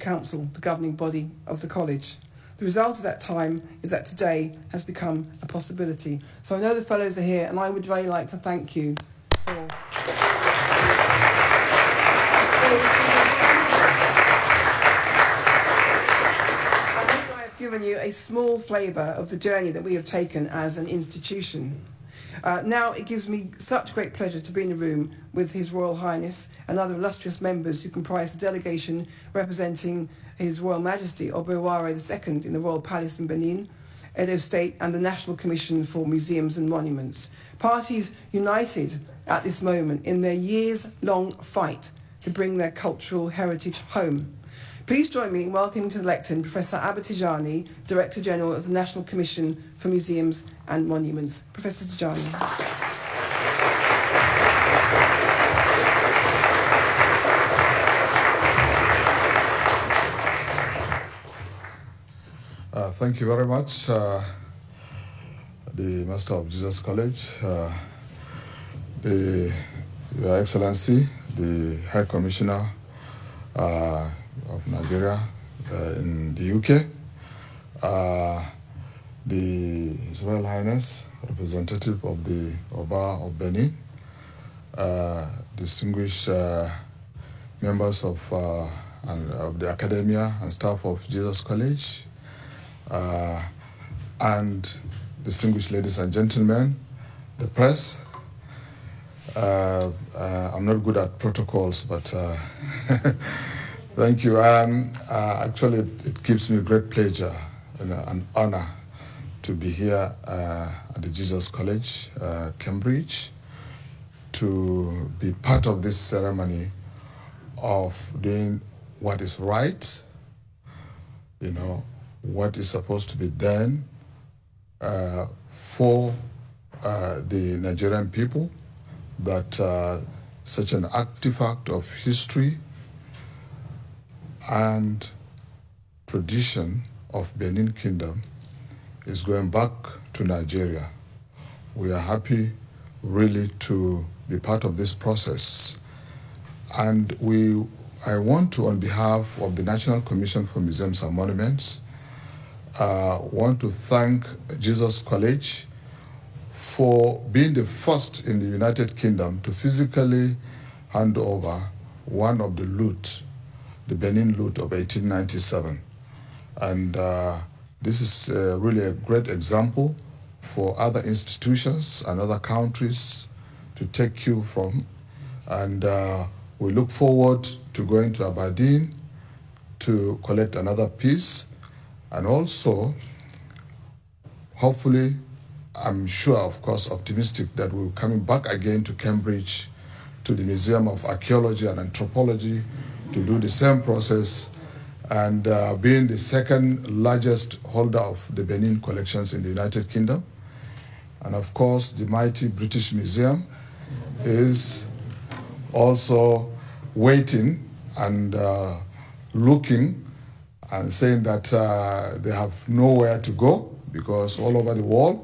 Council, the governing body of the college. The result of that time is that today has become a possibility. So I know the fellows are here, and I would very like to thank you for... I've given you a small flavour of the journey that we have taken as an institution. Now it gives me such great pleasure to be in the room with His Royal Highness and other illustrious members who comprise the delegation representing His Royal Majesty Obeware II in the Royal Palace in Benin, Edo State, and the National Commission for Museums and Monuments. Parties united at this moment in their years-long fight to bring their cultural heritage home. Please join me in welcoming to the lectern Professor Abba Tajani, Director General of the National Commission for Museums and Monuments. Professor Tajani. Thank you very much, the Master of Jesus College, Your Excellency, the High Commissioner of Nigeria in the UK, His Royal Highness, representative of the Abba of Benin, distinguished members of the academia and staff of Jesus College, and distinguished ladies and gentlemen, the press. I'm not good at protocols, but thank you. Actually, it gives me great pleasure and an honor to be here at the Jesus College, Cambridge, to be part of this ceremony of doing what is right, what is supposed to be done for the Nigerian people, that such an artifact of history and tradition of Benin Kingdom is going back to Nigeria. We are happy really to be part of this process. And I want to, on behalf of the National Commission for Museums and Monuments, want to thank Jesus College for being the first in the United Kingdom to physically hand over one of the loot, the Benin loot of 1897. And this is really a great example for other institutions and other countries to take cue from. And we look forward to going to Aberdeen to collect another piece. And also, hopefully, I'm sure, of course, optimistic that we're coming back again to Cambridge, to the Museum of Archaeology and Anthropology, to do the same process, and being the second largest holder of the Benin collections in the United Kingdom. And of course, the mighty British Museum is also waiting and looking and saying that they have nowhere to go, because all over the world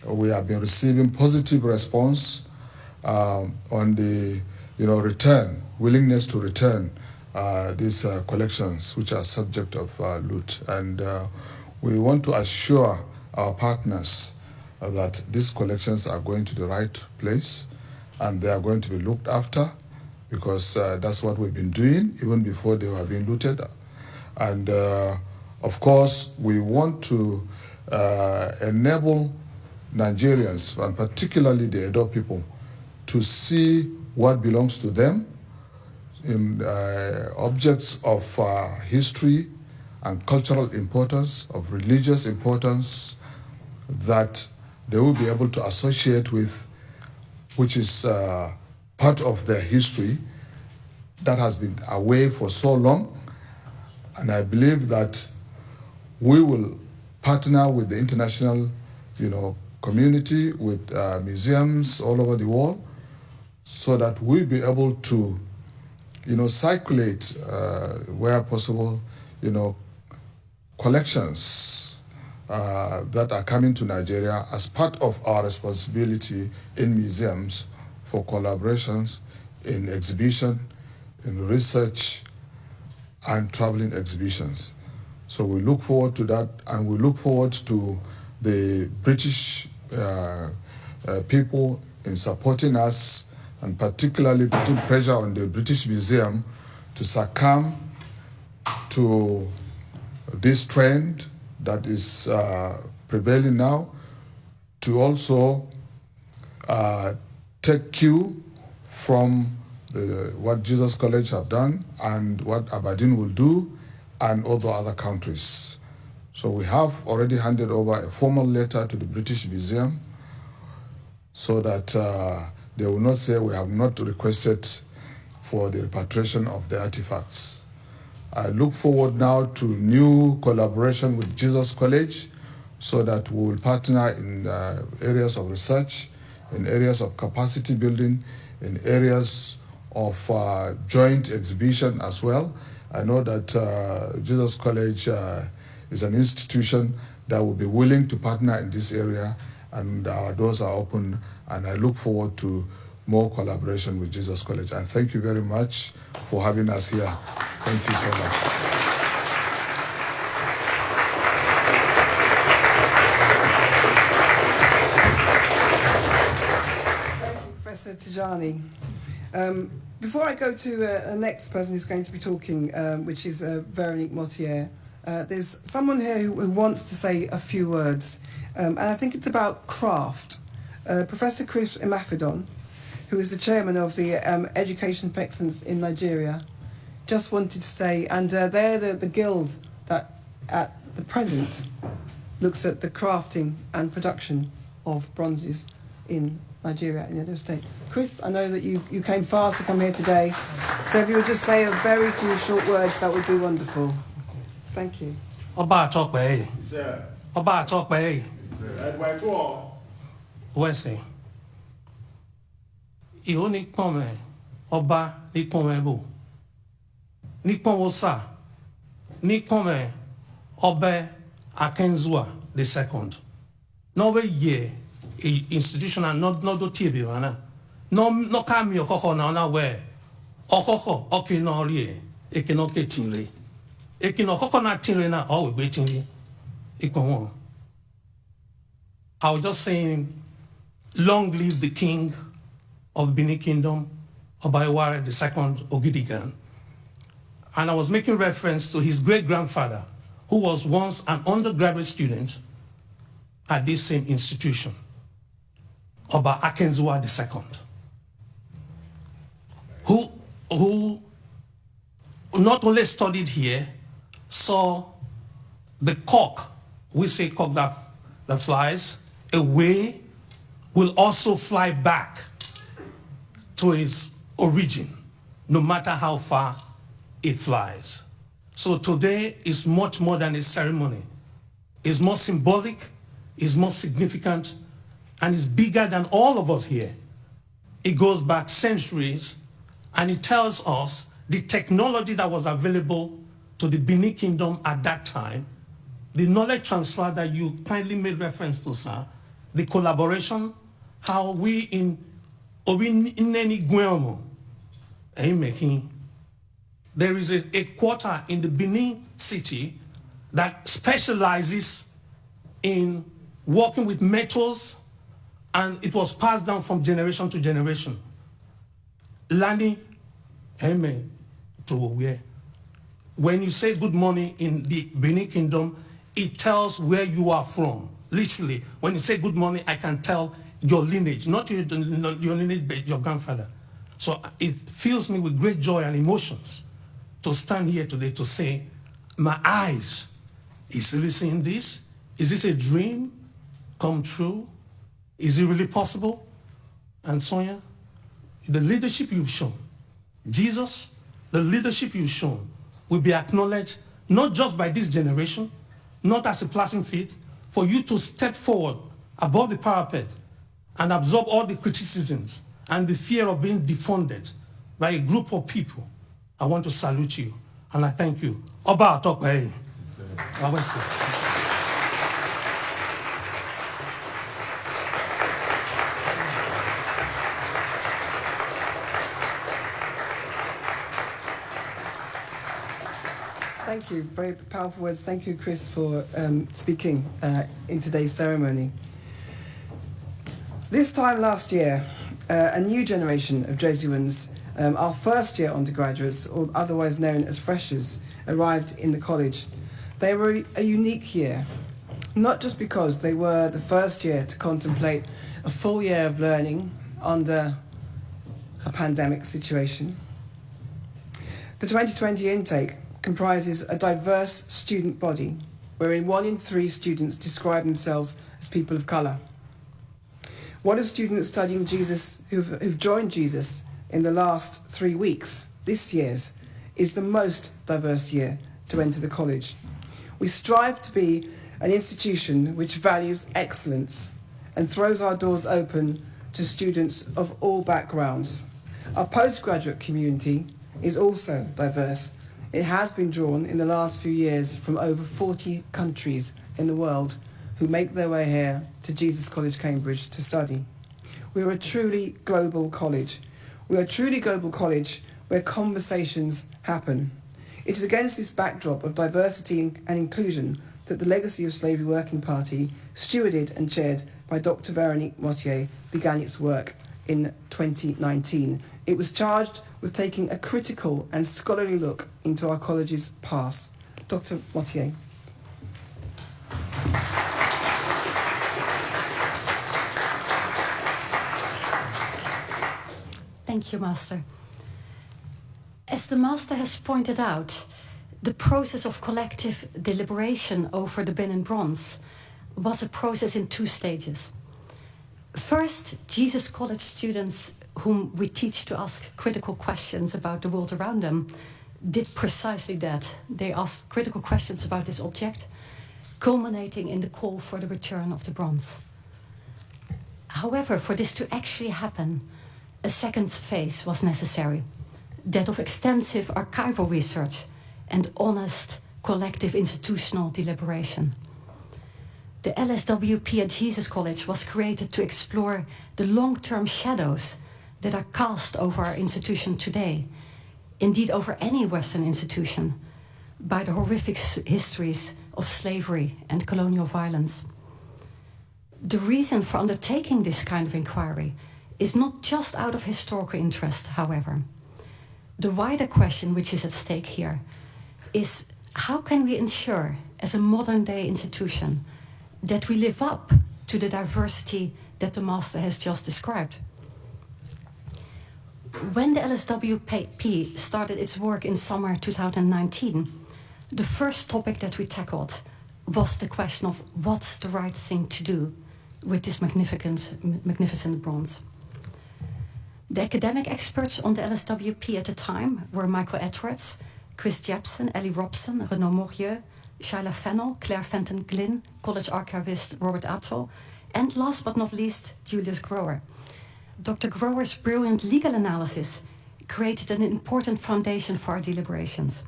we have been receiving positive response on the willingness to return these collections, which are subject of loot. And we want to assure our partners that these collections are going to the right place and they are going to be looked after, because that's what we've been doing even before they were being looted. And of course, we want to enable Nigerians, and particularly the Edo people, to see what belongs to them in objects of history and cultural importance, of religious importance, that they will be able to associate with, which is part of their history that has been away for so long. And I believe that we will partner with the international, community, with museums all over the world, so that we'll be able to, circulate where possible, collections that are coming to Nigeria as part of our responsibility in museums for collaborations in exhibition, in research, and traveling exhibitions. So we look forward to that, and we look forward to the British people in supporting us, and particularly putting pressure on the British Museum to succumb to this trend that is prevailing now, to also take cue from what Jesus College have done and what Aberdeen will do, and other countries. So we have already handed over a formal letter to the British Museum so that they will not say we have not requested for the repatriation of the artifacts. I look forward now to new collaboration with Jesus College so that we will partner in areas of research, in areas of capacity building, in areas of joint exhibition as well. I know that Jesus College is an institution that will be willing to partner in this area, and our doors are open, and I look forward to more collaboration with Jesus College. And thank you very much for having us here. Thank you so much. Thank you, Professor Tajani. Before I go to the next person who's going to be talking, which is Veronique Motier, there's someone here who wants to say a few words, and I think it's about craft. Professor Chris Imafidon, who is the chairman of the Education for Excellence in Nigeria, just wanted to say, and they're the guild that at the present looks at the crafting and production of bronzes in Nigeria and Edo State. Chris, I know that you came far to come here today, so if you would just say a very few short words, that would be wonderful. Thank you. Ọba àtọ́pẹ́ yìí. Sir. Ọba àtọ́pẹ́ yìí. Edward Tour. Wẹ́sìn. Ìhó ní pọ́n mẹ́, ọba ní pọ́n mẹ́ bò. Ní pọ́n wo sá, ní pọ́n mẹ́, ọbẹ̀ Akenzua II. N'ọbẹ̀ yẹ institutional n'ọdọ̀ tí ebi wọn náà. N'ọka mi ọ̀kọ̀kọ̀ náà náà wẹ̀ ọ̀kọ̀kọ̀ ọ̀kẹ́ náà rí ẹ̀ èké náà kẹ́ tì rẹ̀. Èké náà ọ̀kọ̀kọ̀ náà tì rẹ̀ náà ọ̀ wẹ̀ tì rẹ̀. Ìpọ̀ wọn. I was just saying, long live the king of Benin Kingdom, Ọba Iware II Ogidigan. And I was making reference to his great-grandfather, who was once an undergraduate student at this same institution, Ọba Akenzua II, who not only studied here, saw the cock, we say cock that flies away, will also fly back to its origin, no matter how far it flies. So today is much more than a ceremony. It's more symbolic, it's more significant, and it's bigger than all of us here. It goes back centuries, and it tells us the technology that was available to the Benin Kingdom at that time, the knowledge transfer that you kindly made reference to, sir, the collaboration, how we in any Guillermo, there is a quarter in the Benin city that specializes in working with metals, and it was passed down from generation to generation. Learning, to where? When you say good morning in the Benin Kingdom, it tells where you are from. Literally, when you say good morning, I can tell your lineage, not your lineage, but your grandfather. So it fills me with great joy and emotions to stand here today to say, my eyes, is really seeing this? Is this a dream come true? Is it really possible? And Sonia, the leadership you've shown, Jesus, the leadership you've shown will be acknowledged not just by this generation, not as a platform fit, for you to step forward above the parapet and absorb all the criticisms and the fear of being defunded by a group of people. I want to salute you, and I thank you. Ọba àtọ́pẹ́ yìí. Thank you. Very powerful words. Thank you, Chris, for speaking in today's ceremony. This time last year, a new generation of Jesuans, our first-year undergraduates, or otherwise known as freshers, arrived in the college. They were a unique year, not just because they were the first year to contemplate a full year of learning under a pandemic situation. The 2020 intake comprises a diverse student body, wherein 1 in 3 students describe themselves as people of colour. What of students studying Jesus who've joined Jesus in the last 3 weeks? This year's is the most diverse year to enter the college. We strive to be an institution which values excellence and throws our doors open to students of all backgrounds. Our postgraduate community is also diverse. It has been drawn in the last few years from over 40 countries in the world who make their way here to Jesus College, Cambridge to study. We are a truly global college. We are a truly global college where conversations happen. It is against this backdrop of diversity and inclusion that the Legacy of Slavery Working Party, stewarded and chaired by Dr. Veronique Mottier, began its work in 2019. It was charged with taking a critical and scholarly look into our college's past. Dr. Mottier. Thank you, Master. As the Master has pointed out, the process of collective deliberation over the Benin Bronze was a process in 2 stages. First, Jesus College students, whom we teach to ask critical questions about the world around them, did precisely that. They asked critical questions about this object, culminating in the call for the return of the bronze. However, for this to actually happen, a second phase was necessary, that of extensive archival research and honest collective institutional deliberation. The LSWP at Jesus College was created to explore the long-term shadows that are cast over our institution today, indeed over any Western institution, by the horrific histories of slavery and colonial violence. The reason for undertaking this kind of inquiry is not just out of historical interest, however. The wider question which is at stake here is how can we ensure, as a modern-day institution, that we live up to the diversity that the Master has just described? When the LSWP started its work in summer 2019, the first topic that we tackled was the question of what's the right thing to do with this magnificent bronze. The academic experts on the LSWP at the time were Michael Edwards, Chris Jepson, Ellie Robson, Renaud Morieux, Shaila Fennell, Claire Fenton Glynn, college archivist Robert Atzel, and last but not least, Julius Grower. Dr. Grower's brilliant legal analysis created an important foundation for our deliberations.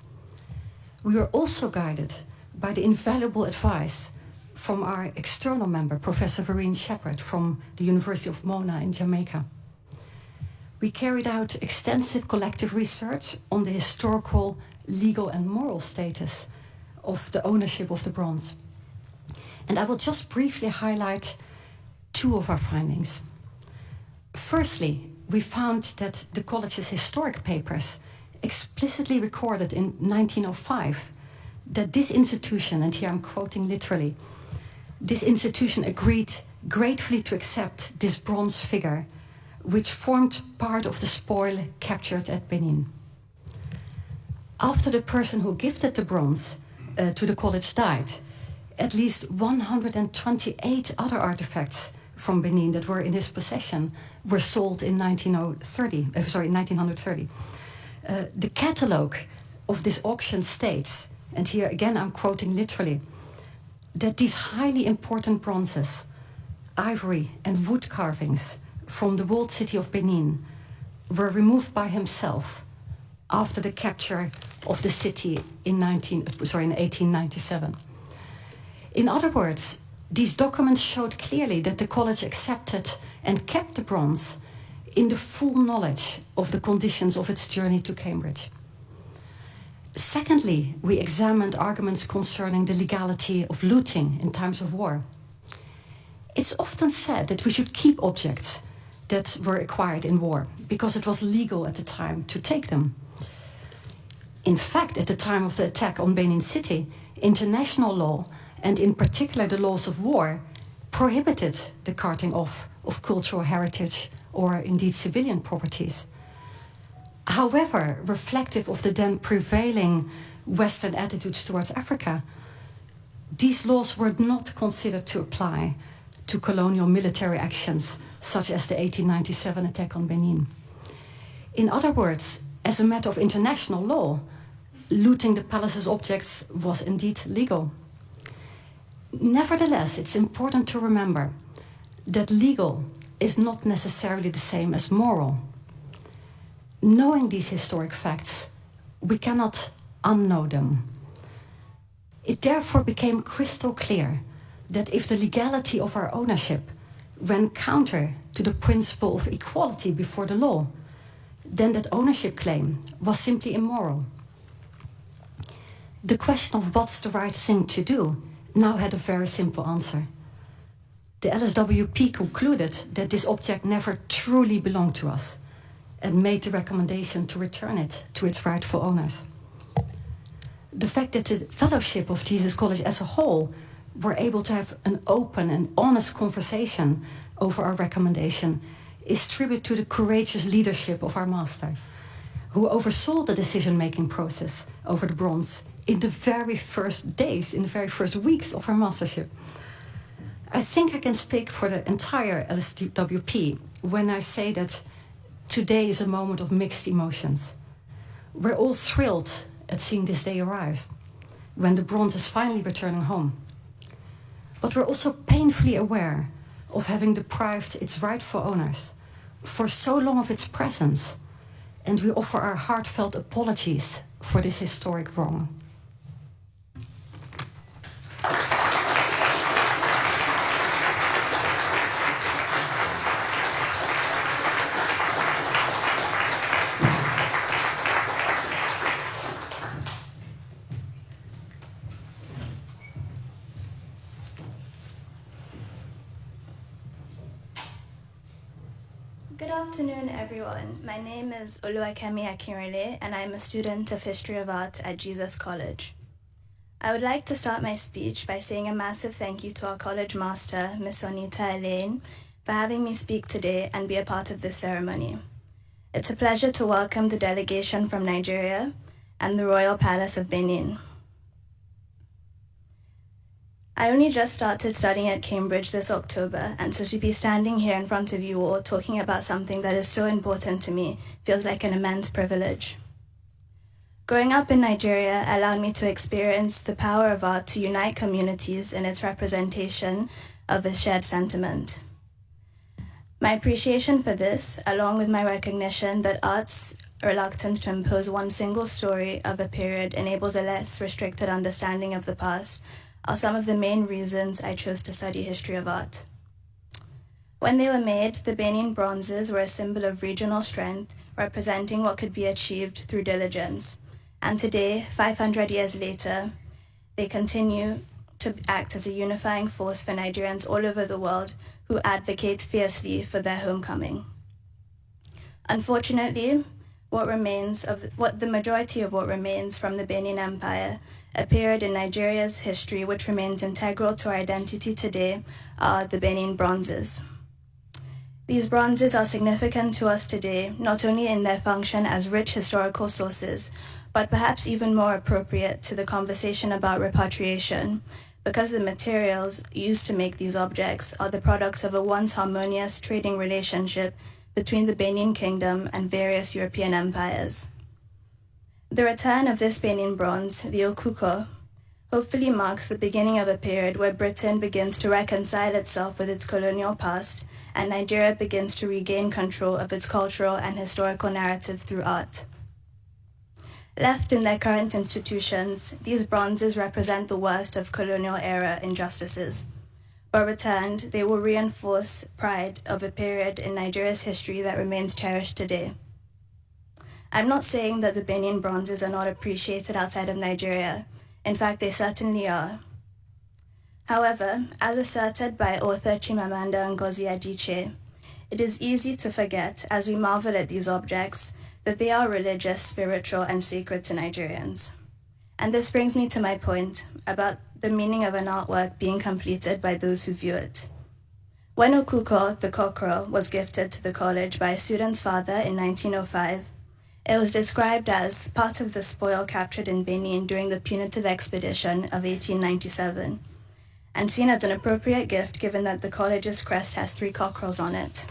We were also guided by the invaluable advice from our external member, Professor Vereen Shepherd from the University of Mona in Jamaica. We carried out extensive collective research on the historical, legal and moral status of the ownership of the bronze. And I will just briefly highlight 2 of our findings. Firstly, we found that the college's historic papers explicitly recorded in 1905 that this institution, and here I'm quoting literally, this institution agreed gratefully to accept this bronze figure which formed part of the spoil captured at Benin. After the person who gifted the bronze to the college died, at least 128 other artifacts from Benin that were in his possession were sold in 1930. The catalogue of this auction states, and here again I'm quoting literally, that these highly important bronzes, ivory and wood carvings from the walled city of Benin were removed by himself after the capture of the city in 1897. In other words, these documents showed clearly that the college accepted and kept the bronze in the full knowledge of the conditions of its journey to Cambridge. Secondly, we examined arguments concerning the legality of looting in times of war. It's often said that we should keep objects that were acquired in war because it was legal at the time to take them. In fact, at the time of the attack on Benin City, international law, and in particular the laws of war, prohibited the carting off of cultural heritage or indeed civilian properties. However, reflective of the then prevailing Western attitudes towards Africa, these laws were not considered to apply to colonial military actions, such as the 1897 attack on Benin. In other words, as a matter of international law, looting the palace's objects was indeed legal. Nevertheless, it's important to remember that legal is not necessarily the same as moral. Knowing these historic facts, we cannot unknow them. It therefore became crystal clear that if the legality of our ownership ran counter to the principle of equality before the law, then that ownership claim was simply immoral. The question of what's the right thing to do now had a very simple answer. The LSWP concluded that this object never truly belonged to us and made the recommendation to return it to its rightful owners. The fact that the Fellowship of Jesus College as a whole were able to have an open and honest conversation over our recommendation is tribute to the courageous leadership of our master, who oversaw the decision-making process over the bronze in the very first days, in the very first weeks of our mastership. I think I can speak for the entire LSWP when I say that today is a moment of mixed emotions. We're all thrilled at seeing this day arrive, when the bronze is finally returning home. But we're also painfully aware of having deprived its rightful owners for so long of its presence, and we offer our heartfelt apologies for this historic wrong. Good afternoon, everyone. My name is Oluwakemi Akinrele, and I'm a student of History of Art at Jesus College. I would like to start my speech by saying a massive thank you to our college master, Miss Onita Elaine, for having me speak today and be a part of this ceremony. It's a pleasure to welcome the delegation from Nigeria and the Royal Palace of Benin. I only just started studying at Cambridge this October, and so to be standing here in front of you all talking about something that is so important to me feels like an immense privilege. Growing up in Nigeria allowed me to experience the power of art to unite communities in its representation of a shared sentiment. My appreciation for this, along with my recognition that art's reluctance to impose one single story of a period enables a less restricted understanding of the past, are some of the main reasons I chose to study history of art. When they were made, the Benin Bronzes were a symbol of regional strength, representing what could be achieved through diligence. And today, 500 years later, they continue to act as a unifying force for Nigerians all over the world who advocate fiercely for their homecoming. Unfortunately, the majority of what remains from the Benin Empire, a period in Nigeria's history which remains integral to our identity today, are the Benin Bronzes. These bronzes are significant to us today, not only in their function as rich historical sources, but perhaps even more appropriate to the conversation about repatriation, because the materials used to make these objects are the products of a once harmonious trading relationship between the Benin Kingdom and various European empires. The return of this Benin bronze, the Ọkhọkhọ, hopefully marks the beginning of a period where Britain begins to reconcile itself with its colonial past, and Nigeria begins to regain control of its cultural and historical narrative through art. Left in their current institutions, these bronzes represent the worst of colonial-era injustices. But returned, they will reinforce pride of a period in Nigeria's history that remains cherished today. I'm not saying that the Benin Bronzes are not appreciated outside of Nigeria. In fact, they certainly are. However, as asserted by author Chimamanda Ngozi Adichie, it is easy to forget, as we marvel at these objects, that they are religious, spiritual, and sacred to Nigerians. And this brings me to my point about the meaning of an artwork being completed by those who view it. When Ọkhọkhọ, the cockerel, was gifted to the college by a student's father in 1905, it was described as part of the spoil captured in Benin during the punitive expedition of 1897, and seen as an appropriate gift given that the college's crest has 3 cockerels on it.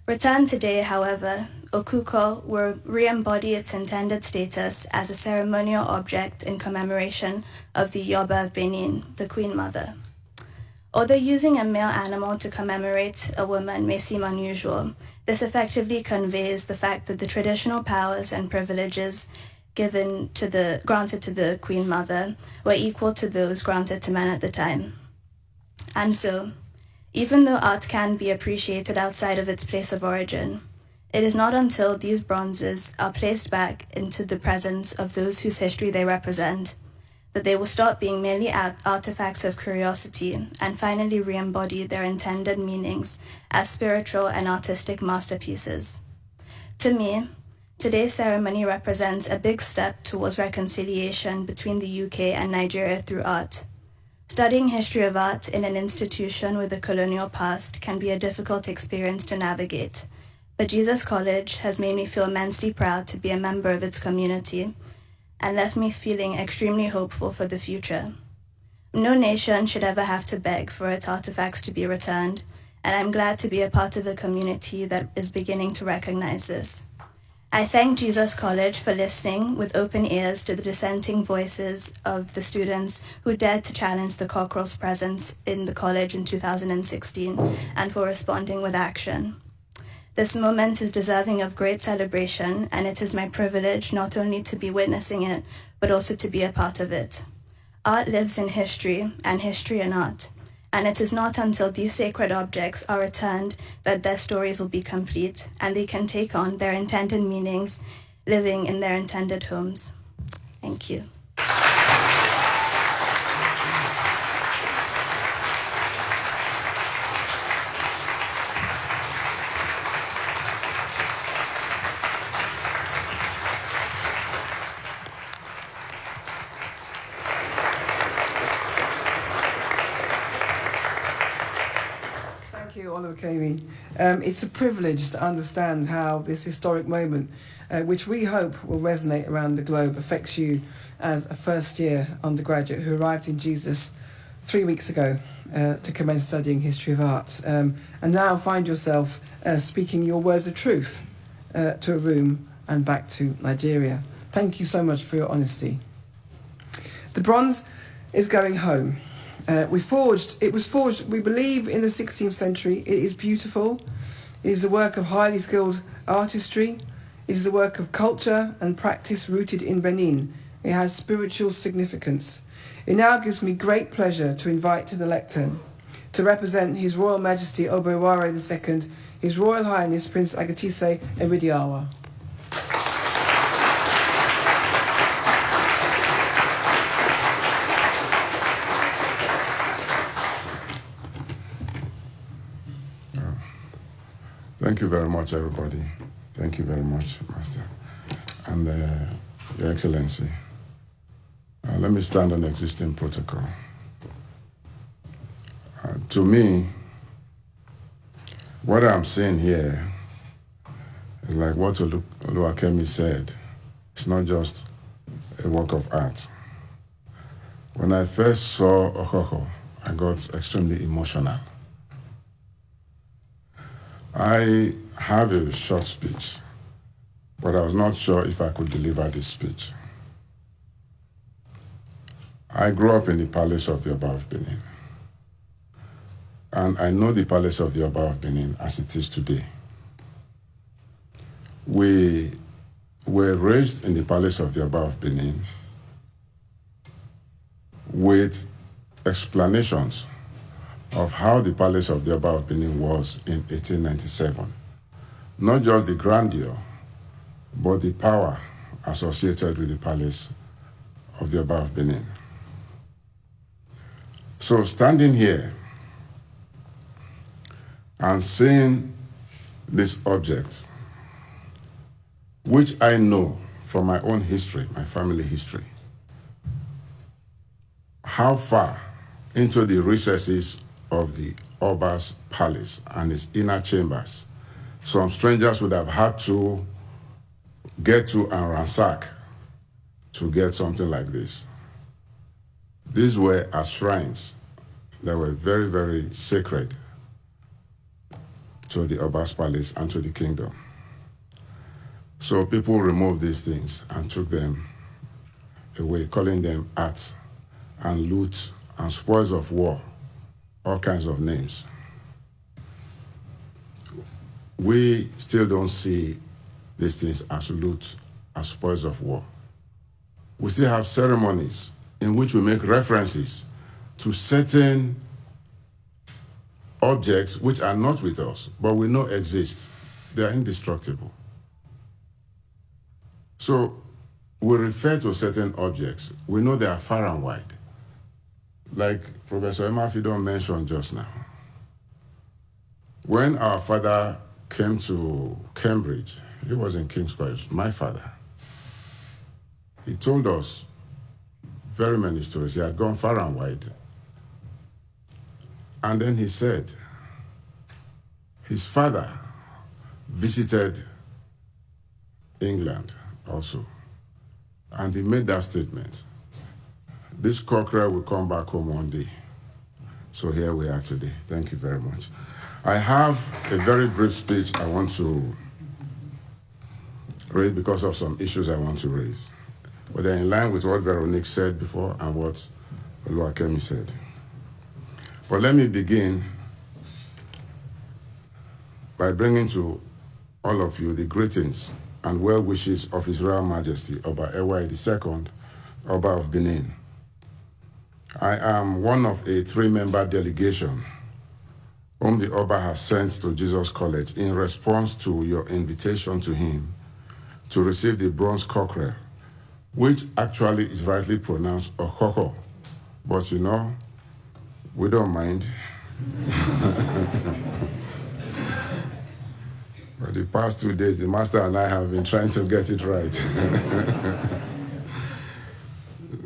Returned today, however, Ọkhọkhọ will re-embody its intended status as a ceremonial object in commemoration of the Abba of Benin, the Queen Mother. Although using a male animal to commemorate a woman may seem unusual, this effectively conveys the fact that the traditional powers and privileges granted to the Queen Mother were equal to those granted to men at the time. And so, even though art can be appreciated outside of its place of origin, it is not until these bronzes are placed back into the presence of those whose history they represent that they will stop being merely artifacts of curiosity and finally re-embody their intended meanings as spiritual and artistic masterpieces. To me, today's ceremony represents a big step towards reconciliation between the UK and Nigeria through art. Studying history of art in an institution with a colonial past can be a difficult experience to navigate, but Jesus College has made me feel immensely proud to be a member of its community and left me feeling extremely hopeful for the future. No nation should ever have to beg for its artifacts to be returned, and I'm glad to be a part of a community that is beginning to recognize this. I thank Jesus College for listening with open ears to the dissenting voices of the students who dared to challenge the cockerel's presence in the college in 2016 and for responding with action. This moment is deserving of great celebration, and it is my privilege not only to be witnessing it, but also to be a part of it. Art lives in history, and history in art, and it is not until these sacred objects are returned that their stories will be complete, and they can take on their intended meanings, living in their intended homes. Thank you. It's a privilege to understand how this historic moment, which we hope will resonate around the globe, affects you as a first-year undergraduate who arrived in Jesus 3 weeks ago to commence studying history of art, and now find yourself speaking your words of truth to a room and back to Nigeria. Thank you so much for your honesty. The bronze is going home. It was forged, we believe, in the 16th century. It is beautiful. It is a work of highly skilled artistry. It is a work of culture and practice rooted in Benin. It has spiritual significance. It now gives me great pleasure to invite to the lectern, to represent His Royal Majesty Obeware II, His Royal Highness Prince Agatise Eridiawa. Thank you very much, everybody. Thank you very much, Master. And Your Excellency, let me stand on existing protocol. To me, what I'm seeing here is like what Oluwakemi said. It's not just a work of art. When I first saw Ọkhọkhọ, I got extremely emotional. I have a short speech, but I was not sure if I could deliver this speech. I grew up in the palace of the Abba of Benin, and I know the palace of the Abba of Benin as it is today. We were raised in the palace of the Abba of Benin with explanations of how the palace of the Abba of Benin was in 1897. Not just the grandeur, but the power associated with the palace of the Abba of Benin. So standing here and seeing this object, which I know from my own history, my family history, how far into the recesses of the Abba's palace and its inner chambers some strangers would have had to get to and ransack to get something like this. These were as shrines that were very, very sacred to the Abba's palace and to the kingdom. So people removed these things and took them away, calling them arts and loot and spoils of war, all kinds of names. We still don't see these things as loot, as spoils of war. We still have ceremonies in which we make references to certain objects which are not with us, but we know exist. They are indestructible. So we refer to certain objects. We know they are far and wide. Like Professor Emafidon mentioned just now. When our father came to Cambridge, he was in King's College, my father. He told us very many stories. He had gone far and wide. And then he said his father visited England also. And he made that statement. This cockerel will come back home one day. So here we are today. Thank you very much. I have a very brief speech I want to raise because of some issues I want to raise. But they're in line with what Veronique said before and what Oluwakemi said. But let me begin by bringing to all of you the greetings and well wishes of His Royal Majesty, Abba Ewa II, Abba of Benin. I am one of a 3-member delegation whom the Abba has sent to Jesus College in response to your invitation to him to receive the bronze cockerel, which actually is rightly pronounced Ọkhọkhọ. But you know, we don't mind. For the past 2 days, the master and I have been trying to get it right.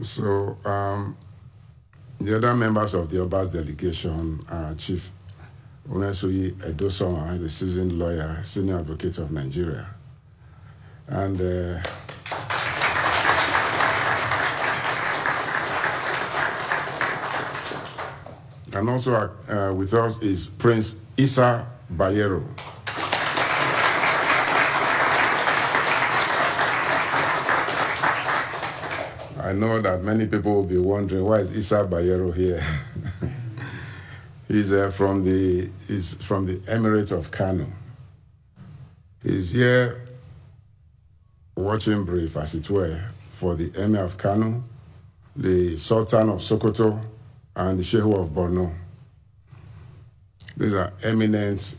So, the other members of the Abba's delegation are Chief Unesuyi Edosoma, the seasoned lawyer, senior advocate of Nigeria. And also with us is Prince Issa Bayero. I know that many people will be wondering, why is Issa Bayero here? He's from the Emirate of Kano. He's here watching brief, as it were, for the Emir of Kano, the Sultan of Sokoto, and the Shehu of Borno. These are eminent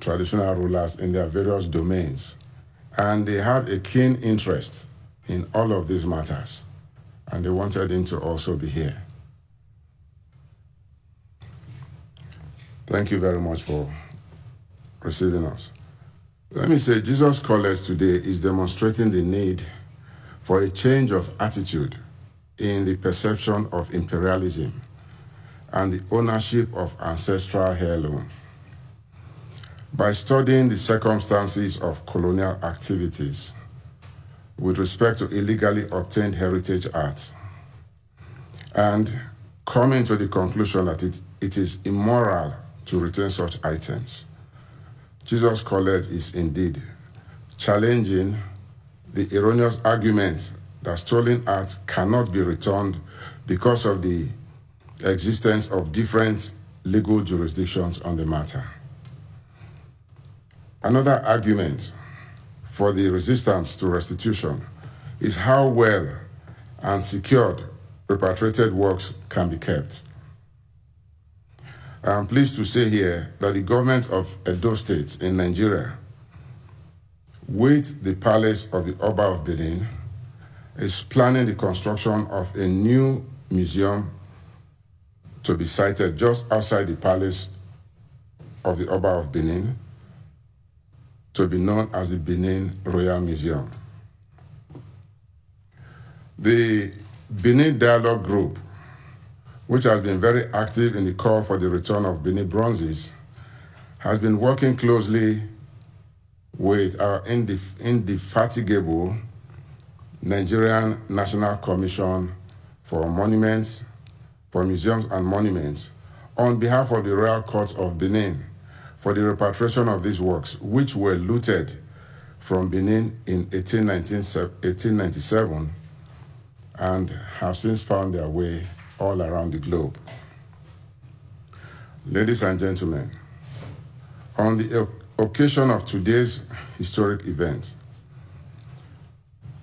traditional rulers in their various domains, and they have a keen interest in all of these matters, and they wanted him to also be here. Thank you very much for receiving us. Let me say, Jesus College today is demonstrating the need for a change of attitude in the perception of imperialism and the ownership of ancestral heirloom. By studying the circumstances of colonial activities with respect to illegally obtained heritage art and coming to the conclusion that it is immoral to retain such items, Jesus College is indeed challenging the erroneous argument that stolen art cannot be returned because of the existence of different legal jurisdictions on the matter. Another argument for the resistance to restitution is how well and secured repatriated works can be kept. I am pleased to say here that the government of Edo State in Nigeria with the palace of the Abba of Benin, is planning the construction of a new museum to be sited just outside the palace of the Abba of Benin, to be known as the Benin Royal Museum. The Benin Dialogue Group, which has been very active in the call for the return of Benin Bronzes, has been working closely with our indefatigable Nigerian National Commission for Monuments, for Museums and Monuments, on behalf of the Royal Court of Benin, for the repatriation of these works, which were looted from Benin in 1897 and have since found their way all around the globe. Ladies and gentlemen, on the occasion of today's historic event,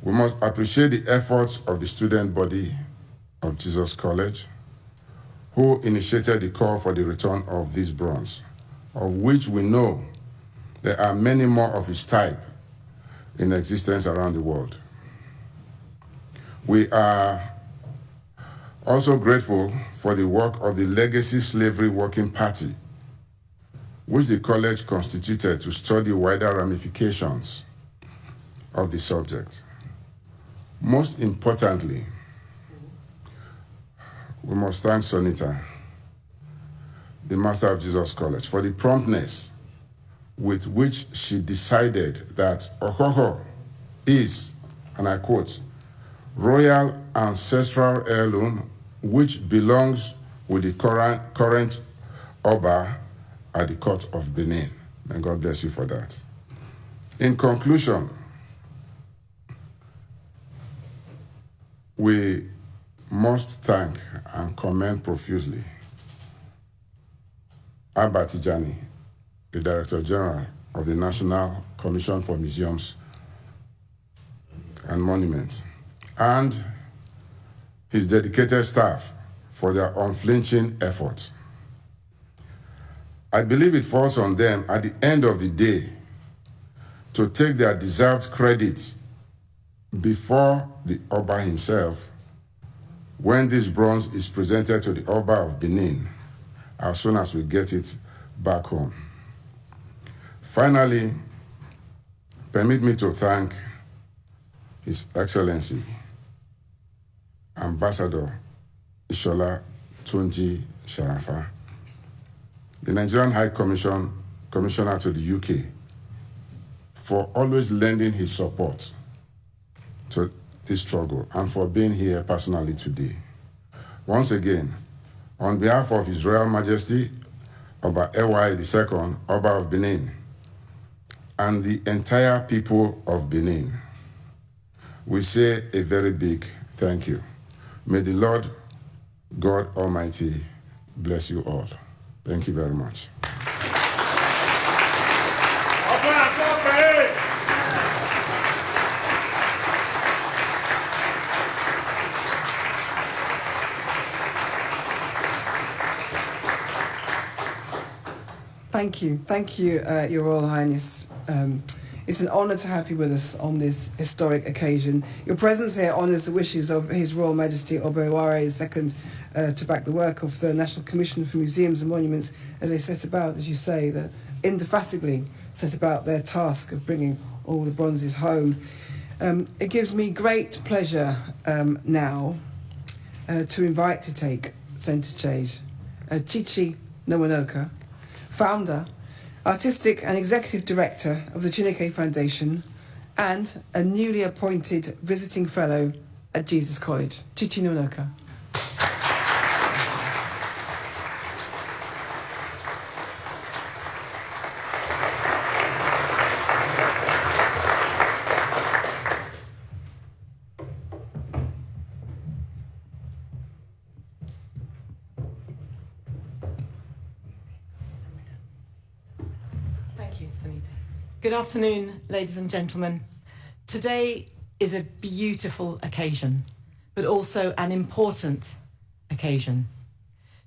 we must appreciate the efforts of the student body of Jesus College, who initiated the call for the return of this bronze, of which we know there are many more of its type in existence around the world. We are also grateful for the work of the Legacy Slavery Working Party, which the college constituted to study wider ramifications of the subject. Most importantly, we must thank Sonita, the Master of Jesus College, for the promptness with which she decided that Ọkhọkhọ is, and I quote, royal ancestral heirloom which belongs with the current Abba at the court of Benin. And God bless you for that. In conclusion, we must thank and commend profusely Abba Tajani, the Director General of the National Commission for Museums and Monuments, and his dedicated staff for their unflinching efforts. I believe it falls on them at the end of the day to take their deserved credit before the Abba himself when this bronze is presented to the Abba of Benin as soon as we get it back home. Finally, permit me to thank His Excellency Ambassador Ishola Tunji Sharafa, the Nigerian High Commissioner to the UK, for always lending his support to this struggle and for being here personally today. Once again, on behalf of His Royal Majesty Ọba Ewa II, Abba of Benin, and the entire people of Benin, we say a very big thank you. May the Lord God Almighty bless you all. Thank you very much. Thank you, Your Royal Highness. It's an honour to have you with us on this historic occasion. Your presence here honours the wishes of His Royal Majesty Ọba Ewuare II to back the work of the National Commission for Museums and Monuments as they set about, as you say, indefatigably set about their task of bringing all the bronzes home. It gives me great pleasure now to invite to take centre stage Chichi Nwanoka, founder, artistic and executive director of the Chineke Foundation, and a newly appointed visiting fellow at Jesus College. Chichi Nwanoka. Thank you, Sunita. Good afternoon, ladies and gentlemen. Today is a beautiful occasion, but also an important occasion.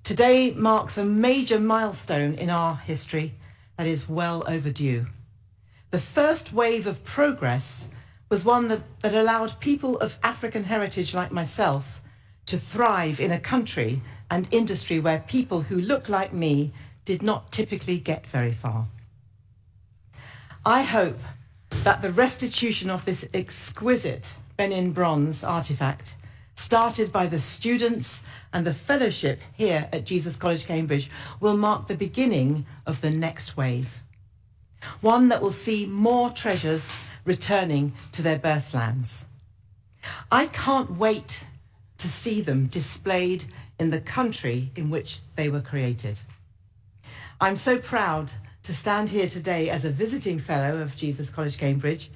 Today marks a major milestone in our history that is well overdue. The first wave of progress was one that allowed people of African heritage like myself to thrive in a country and industry where people who look like me did not typically get very far. I hope that the restitution of this exquisite Benin Bronze artifact, started by the students and the fellowship here at Jesus College, Cambridge, will mark the beginning of the next wave. One that will see more treasures returning to their birthlands. I can't wait to see them displayed in the country in which they were created. I'm so proud to stand here today as a visiting fellow of Jesus College, Cambridge,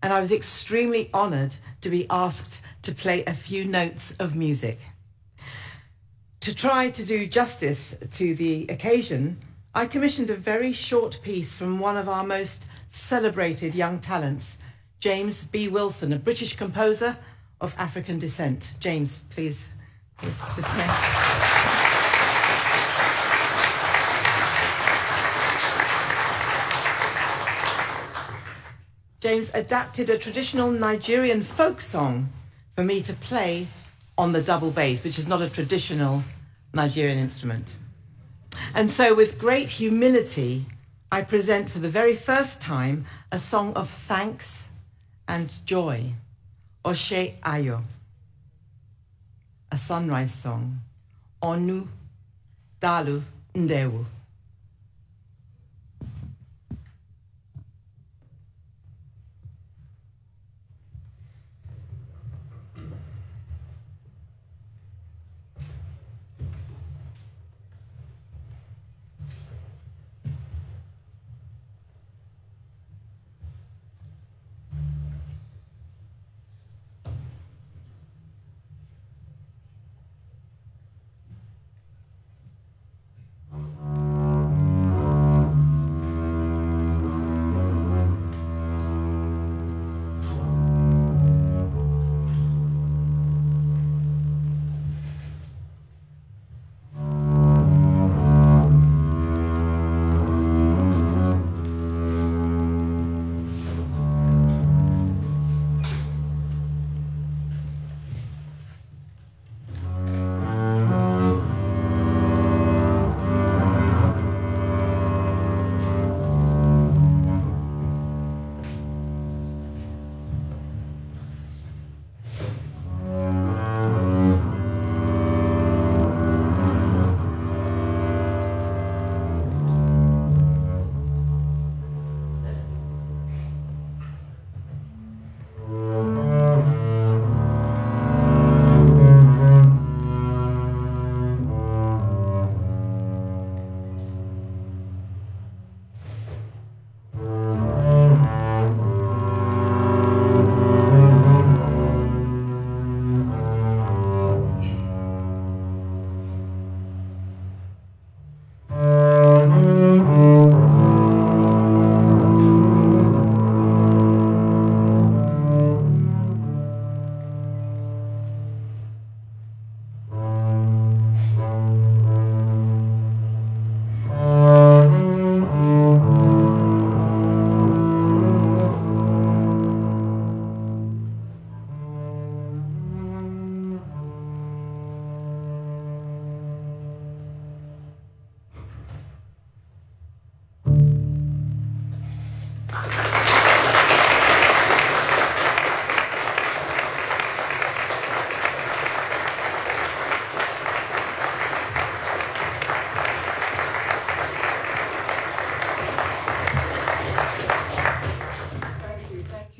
and I was extremely honoured to be asked to play a few notes of music. To try to do justice to the occasion, I commissioned a very short piece from one of our most celebrated young talents, James B. Wilson, a British composer of African descent. James, please dismiss. James adapted a traditional Nigerian folk song for me to play on the double bass, which is not a traditional Nigerian instrument. And so with great humility, I present for the very first time a song of thanks and joy, Oshe Ayo, a sunrise song, Onu Dalu Ndewu.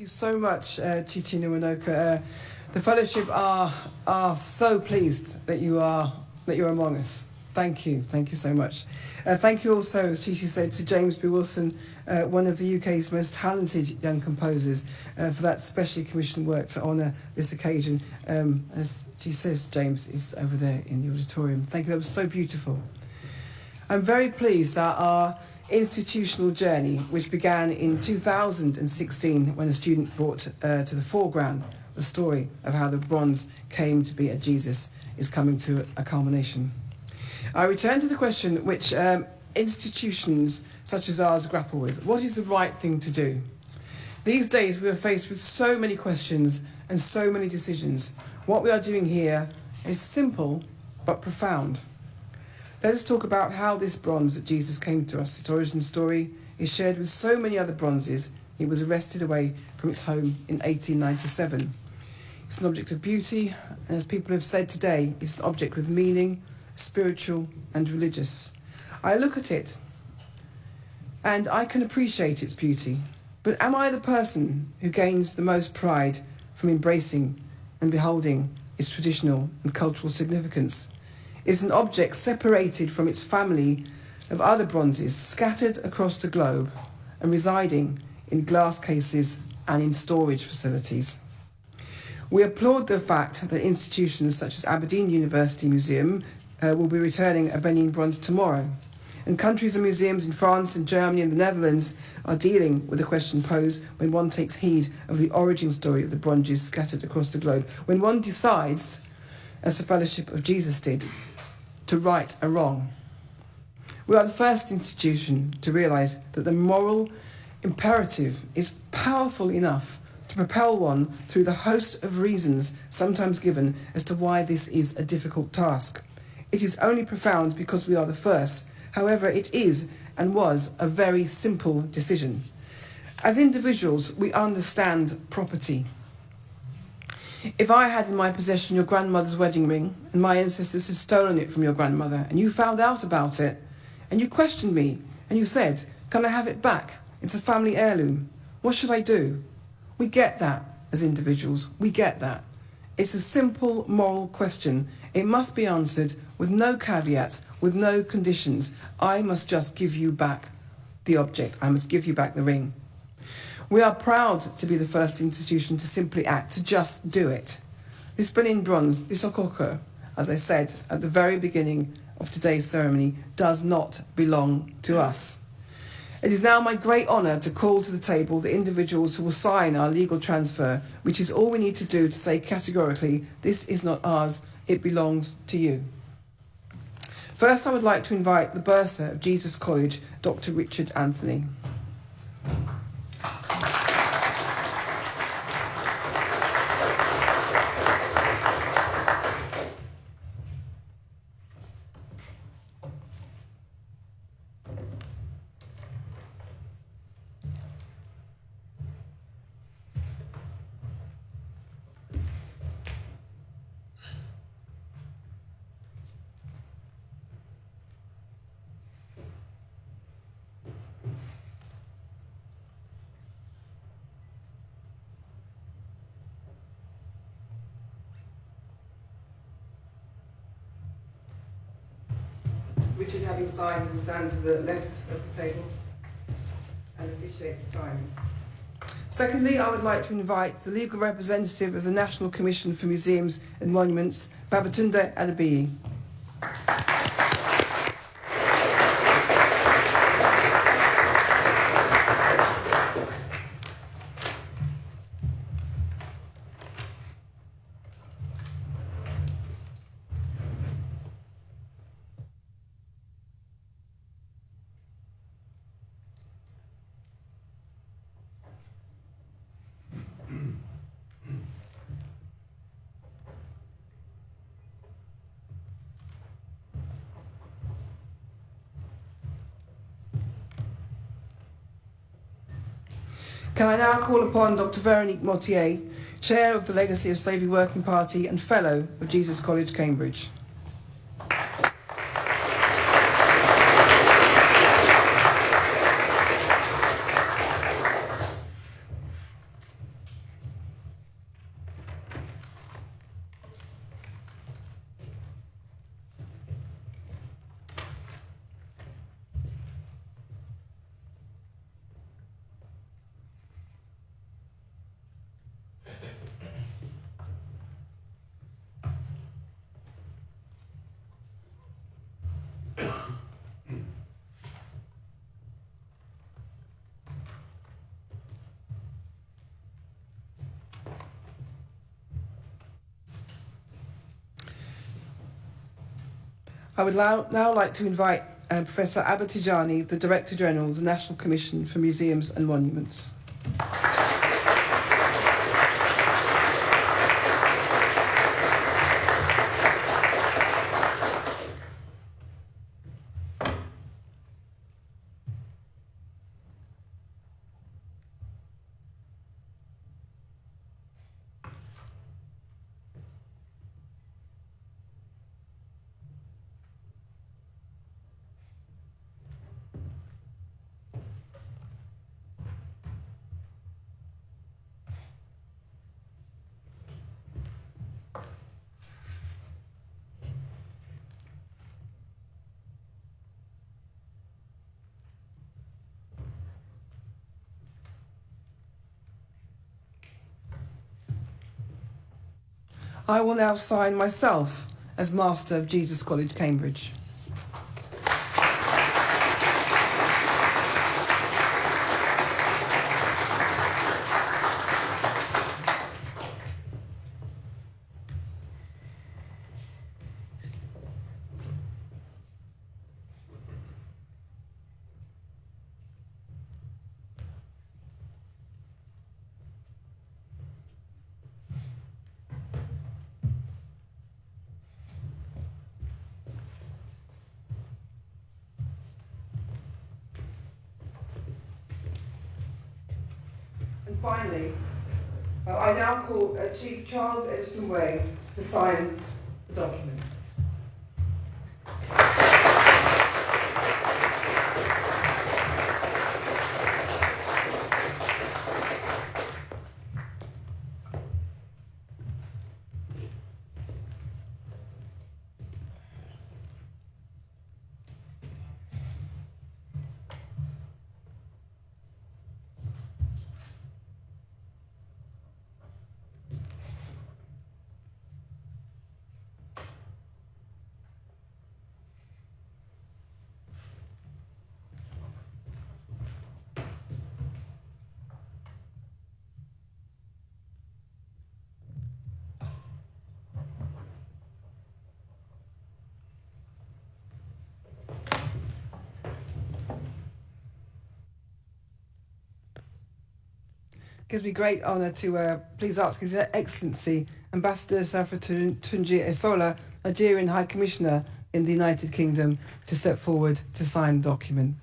So much, Chichi Nwanoka. The fellowship are so pleased that you're among us. Thank you so much. Thank you also, as Chichi said, to James B. Wilson, one of the UK's most talented young composers, for that specially commissioned work to honour this occasion. As she says, James is over there in the auditorium. Thank you. That was so beautiful. I'm very pleased that our institutional journey, which began in 2016 when a student brought to the foreground the story of how the bronze came to be at Jesus, is coming to a culmination. I return to the question which institutions such as ours grapple with. What is the right thing to do? These days we are faced with so many questions and so many decisions. What we are doing here is simple but profound. Let us talk about how this bronze that Jesus came to us, its origin story, is shared with so many other bronzes. It was wrested away from its home in 1897. It's an object of beauty, and as people have said today, it's an object with meaning, spiritual and religious. I look at it and I can appreciate its beauty, but am I the person who gains the most pride from embracing and beholding its traditional and cultural significance? It's an object separated from its family of other bronzes, scattered across the globe and residing in glass cases and in storage facilities. We applaud the fact that institutions such as Aberdeen University Museum will be returning a Benin bronze tomorrow. And countries and museums in France and Germany and the Netherlands are dealing with the question posed when one takes heed of the origin story of the bronzes scattered across the globe. When one decides, as the Fellowship of Jesus did, to right a wrong. We are the first institution to realise that the moral imperative is powerful enough to propel one through the host of reasons sometimes given as to why this is a difficult task. It is only profound because we are the first. However, it is and was a very simple decision. As individuals, we understand property. If I had in my possession your grandmother's wedding ring and my ancestors had stolen it from your grandmother and you found out about it and you questioned me and you said, "Can I have it back? It's a family heirloom. What should I do?" We get that as individuals. We get that. It's a simple moral question. It must be answered with no caveats, with no conditions. I must just give you back the object. I must give you back the ring. We are proud to be the first institution to simply act, to just do it. This Benin bronze, this Ọkhọkhọ, as I said at the very beginning of today's ceremony, does not belong to us. It is now my great honour to call to the table the individuals who will sign our legal transfer, which is all we need to do to say categorically, this is not ours, it belongs to you. First, I would like to invite the bursar of Jesus College, Dr. Richard Anthony. Richard, having signed, will stand to the left of the table and officiate the signing. Secondly, I would like to invite the legal representative of the National Commission for Museums and Monuments, Babatunde Adebiyi. Can I now call upon Dr. Veronique Mortier, Chair of the Legacy of Slavery Working Party and Fellow of Jesus College, Cambridge. I would now like to invite Professor Abba Tajani, the Director General of the National Commission for Museums and Monuments. I will now sign myself as Master of Jesus College, Cambridge. And finally, I now call Chief Charles Edison Way to sign the document. It gives me great honour to please ask His Excellency Ambassador Safa Tunji Esola, Nigerian High Commissioner in the United Kingdom, to step forward to sign the document.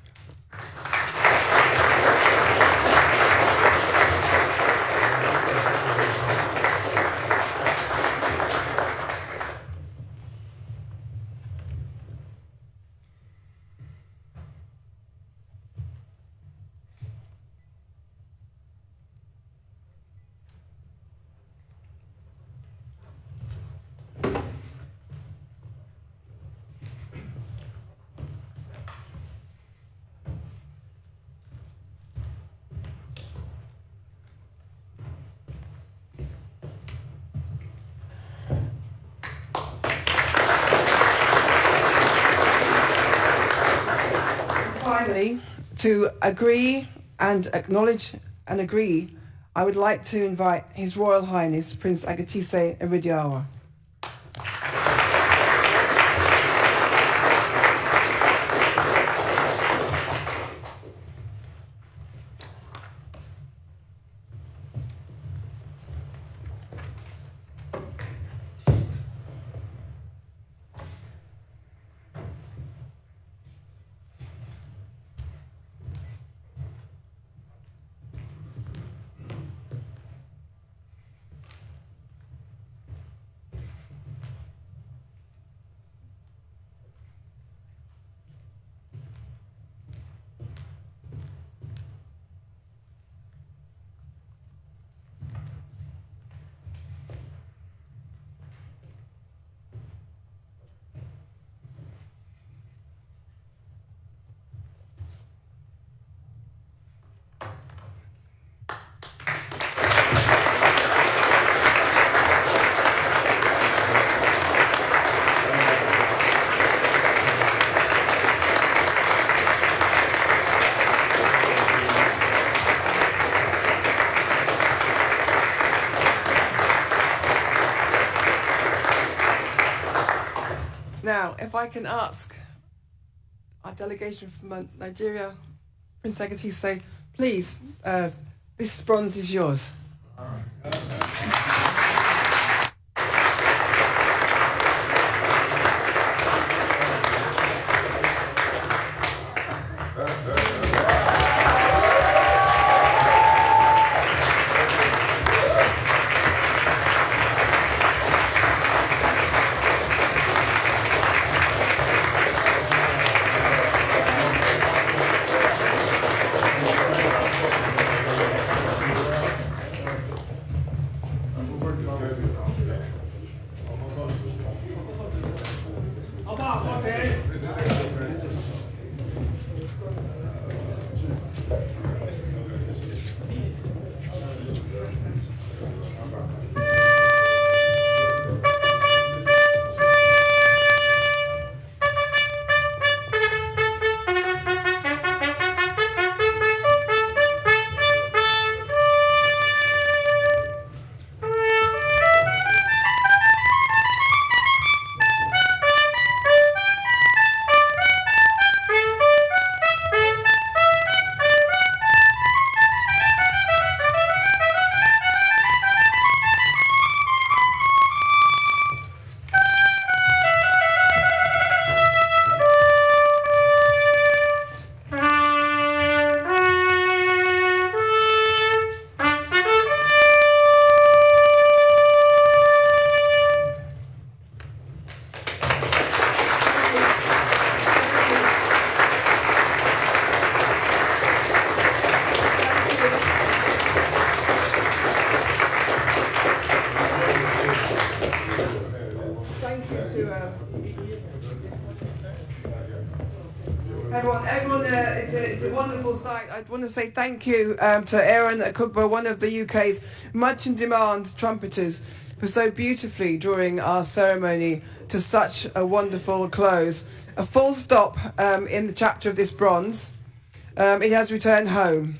Finally, to agree and acknowledge and agree, I would like to invite His Royal Highness Prince Agatise Iridiawa. Now, if I can ask our delegation from Nigeria, Prince Agatise, please, this bronze is yours. Everyone, it's a wonderful sight. I want to say thank you to Aaron Ọkhọkhọ, one of the UK's much in demand trumpeters, for so beautifully drawing our ceremony to such a wonderful close. A full stop in the chapter of this bronze. It has returned home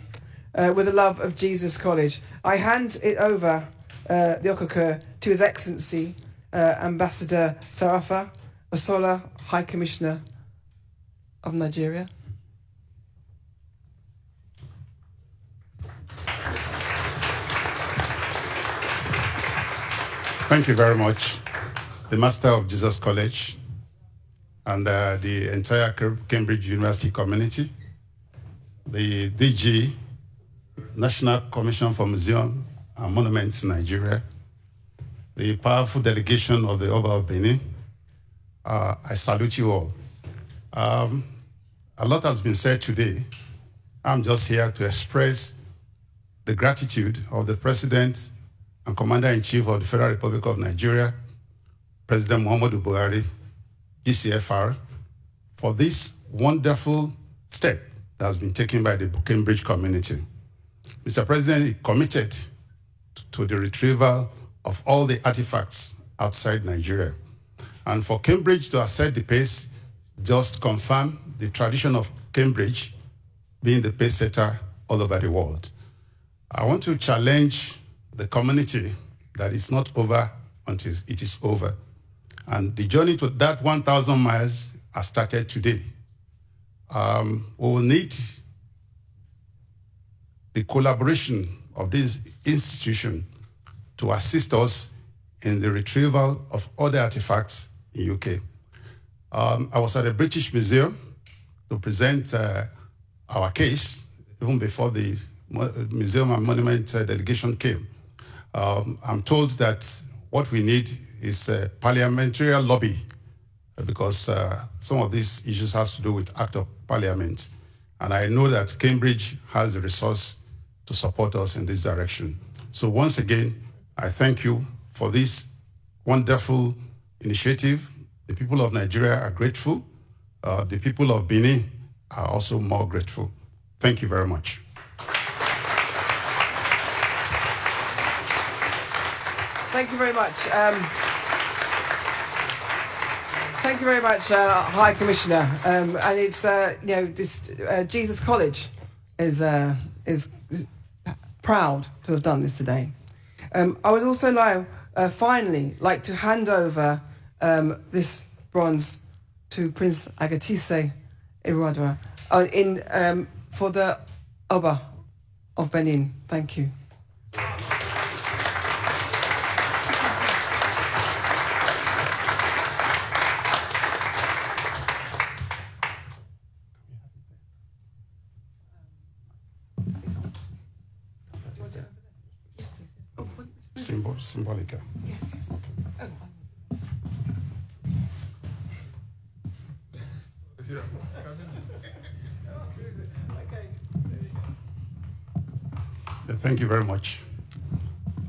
with the love of Jesus College. I hand it over, the Ọkhọkhọ, to His Excellency Ambassador Sarafa Osola, High Commissioner of Nigeria. Thank you very much, the Master of Jesus College and the entire Cambridge University community, the DG, National Commission for Museum and Monuments in Nigeria, the powerful delegation of the Abba of Benin. I salute you all. A lot has been said today. I'm just here to express the gratitude of the President and Commander-in-Chief of the Federal Republic of Nigeria, President Muhammadu Buhari, GCFR, for this wonderful step that has been taken by the Cambridge community. Mr. President is committed to the retrieval of all the artifacts outside Nigeria. And for Cambridge to set the pace, just confirm the tradition of Cambridge being the pace setter all over the world. I want to challenge the community that it's not over until it is over. And the journey to that 1,000 miles has started today. We will need the collaboration of this institution to assist us in the retrieval of other artifacts in UK. I was at the British Museum to present our case, even before the Museum and Monument delegation came. I'm told that what we need is a parliamentary lobby, because some of these issues has to do with Act of Parliament. And I know that Cambridge has the resource to support us in this direction. So once again, I thank you for this wonderful initiative. The people of Nigeria are grateful. The people of Benin are also more grateful. Thank you very much. Thank you very much. Thank you very much, High Commissioner. And it's this Jesus College is proud to have done this today. I would also finally like to hand over this bronze to Prince Agatise Iruadua for the Abba of Benin. Thank you. Symbolica. Yes, yes. Oh. Thank you very much.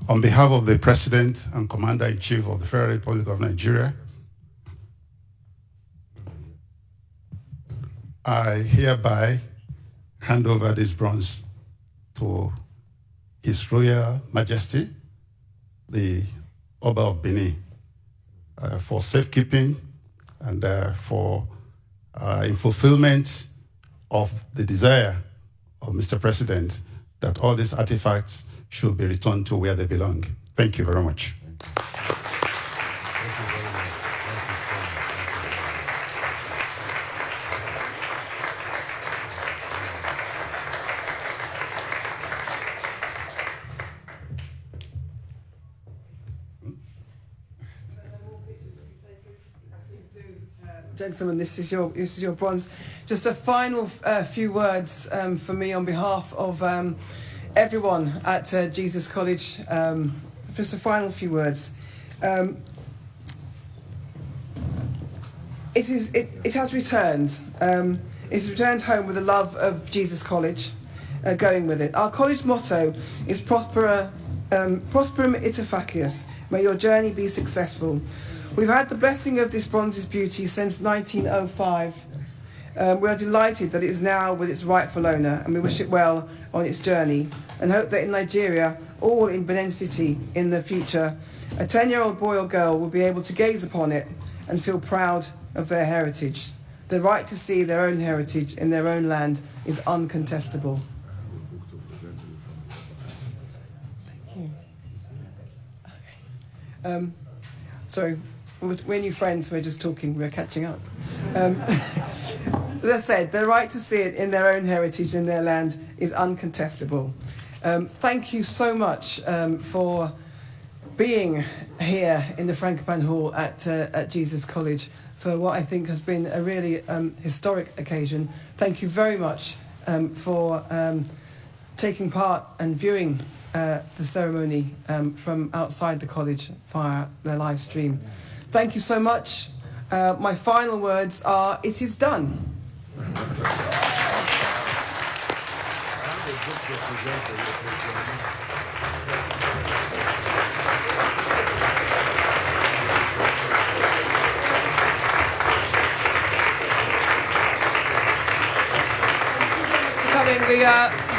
On behalf of the President and Commander-in-Chief of the Federal Republic of Nigeria, I hereby hand over this bronze to His Royal Majesty, the Abba of Benin, for safekeeping and in fulfillment of the desire of Mr. President that all these artifacts should be returned to where they belong. Thank you very much. Gentlemen, this is your bronze. Just a final few words for me on behalf of everyone at Jesus College. Just a final few words. It has returned. It's returned home with the love of Jesus College, going with it. Our college motto is prosperum iter facias. May your journey be successful. We've had the blessing of this Bronzes beauty since 1905. We are delighted that it is now with its rightful owner, and we wish it well on its journey, and hope that in Nigeria, all in Benin City in the future, a 10-year-old boy or girl will be able to gaze upon it and feel proud of their heritage. The right to see their own heritage in their own land is uncontestable. Thank you. Sorry, we're new friends, we're just talking, we're catching up. As I said, the right to see it in their own heritage in their land is uncontestable. Thank you so much for being here in the Frankopan Hall at Jesus College for what I think has been a really historic occasion. Thank you very much for taking part and viewing the ceremony from outside the college via the live stream. Thank you so much. My final words are, it is done. Coming,